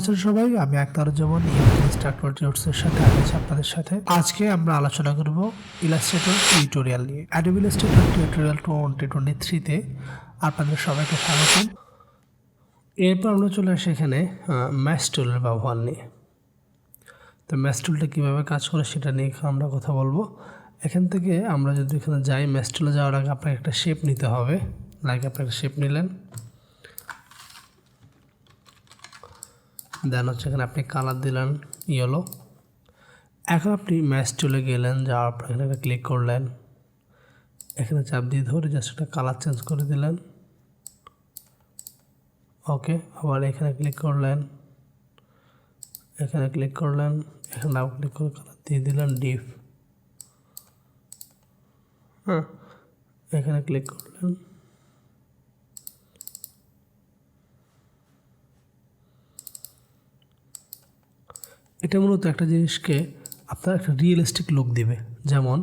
আছেন সবাই? আমি আক্তারুজ্জামান ইনস্ট্রাক্টর-এর সাথে আছি আপনাদের সাথে। আজকে আমরা আলোচনা করব ইলাস্ট্রেটর টিউটোরিয়াল নিয়ে। অ্যাডোবি ইলাস্ট্রেটর টিউটোরিয়াল 2023 তে আপনাদের সবাইকে স্বাগতম। এরপর আমরা চলে আসি এখানে ম্যাশ টুলের ব্যবহার নিয়ে। তো ম্যাশ টুলটা কীভাবে কাজ করে সেটা নিয়ে আমরা কথা বলবো। এখান থেকে আমরা যদি এখানে যাই, ম্যাশ টুলে যাওয়ার আগে আপনাকে একটা শেপ নিতে হবে। লাইক আপনি একটা শেপ নিলেন, দেন হচ্ছে এখানে আপনি কালার দিলেন ইয়েলো। এখন আপনি ম্যাশ টুলে গেলেন, যাওয়ার পর এখানে একটা ক্লিক করলেন, এখানে চাপ দিয়ে ধরে জাস্ট একটা কালার চেঞ্জ করে দিলেন। ওকে, আবার এখানে ক্লিক করলেন, এখানে ক্লিক করলেন, এখানে আবার ক্লিক করে কালার দিয়ে দিলেন ডিপ। এখানে ক্লিক করলেন, এটা মূলত একটা জিনিসকে আপনার একটা রিয়েলিস্টিক লুক দিবে। যেমন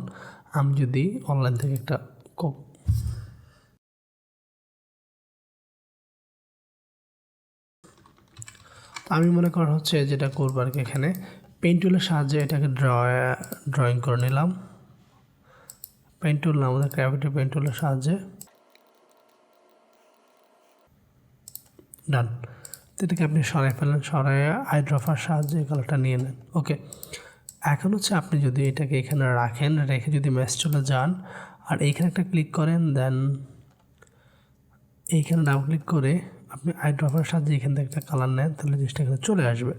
আমি যদি অনলাইন থেকে একটা আমি মনে করা হচ্ছে যেটা করবো আর কি, এখানে পেন টুলের সাহায্যে এটাকে ড্রয়িং করে নিলাম। পেন টুল না, আমাদের গ্র্যাভিটি পেন টুলের সাহায্যে ডান। তো এটাকে আপনি সরাই ফেলেন, সরাইয়া আইড্রপার সাহায্যে এই কালারটা নিয়ে নেন। ওকে, এখন হচ্ছে আপনি যদি এটাকে এখানে রাখেন, রেখে যদি ম্যাশ টুলে যান আর এইখানে একটা ক্লিক করেন, দেন এইখানে ডাবল ক্লিক করে আপনি আইড্রপার সাহায্যে এখান থেকে একটা কালার নেন, তাহলে জিনিসটা এখানে চলে আসবে।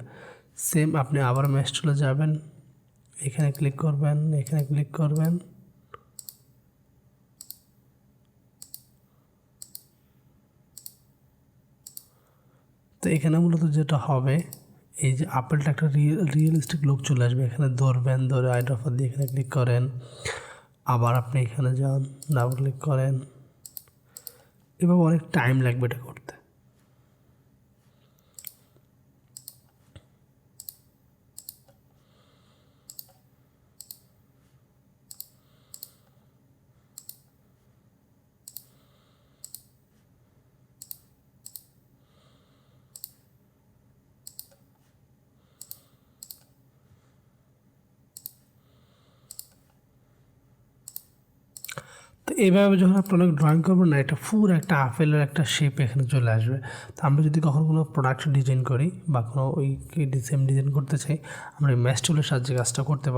সেম আপনি আবার ম্যাশ টুলে যাবেন, এখানে ক্লিক করবেন, এখানে ক্লিক করবেন, তো এখানে মূলত যেটা হবে, এই যে আপেলটা একটা রিয়েলিস্টিক লুক চলে আসবে। এখানে ধরবেন, ধরে আইড্রপার দিয়ে এখানে ক্লিক করেন, আবার আপনি এখানে যান, ডাবল ক্লিক করেন। এভাবে অনেক টাইম লাগবে এটা করতে। তো এইভাবে যখন আপনি অনেক ড্রয়িং করবেন না, এটা পুরো একটা আপেলের একটা শেপ এখানে চলে আসবে। তো আমরা যদি কখনো কোনো প্রোডাক্ট ডিজাইন করি বা কোনো ওই সেম ডিজাইন করতে চাই, আমরা এই ম্যাশ টুলের সাহায্যে কাজটা করতে পারবো।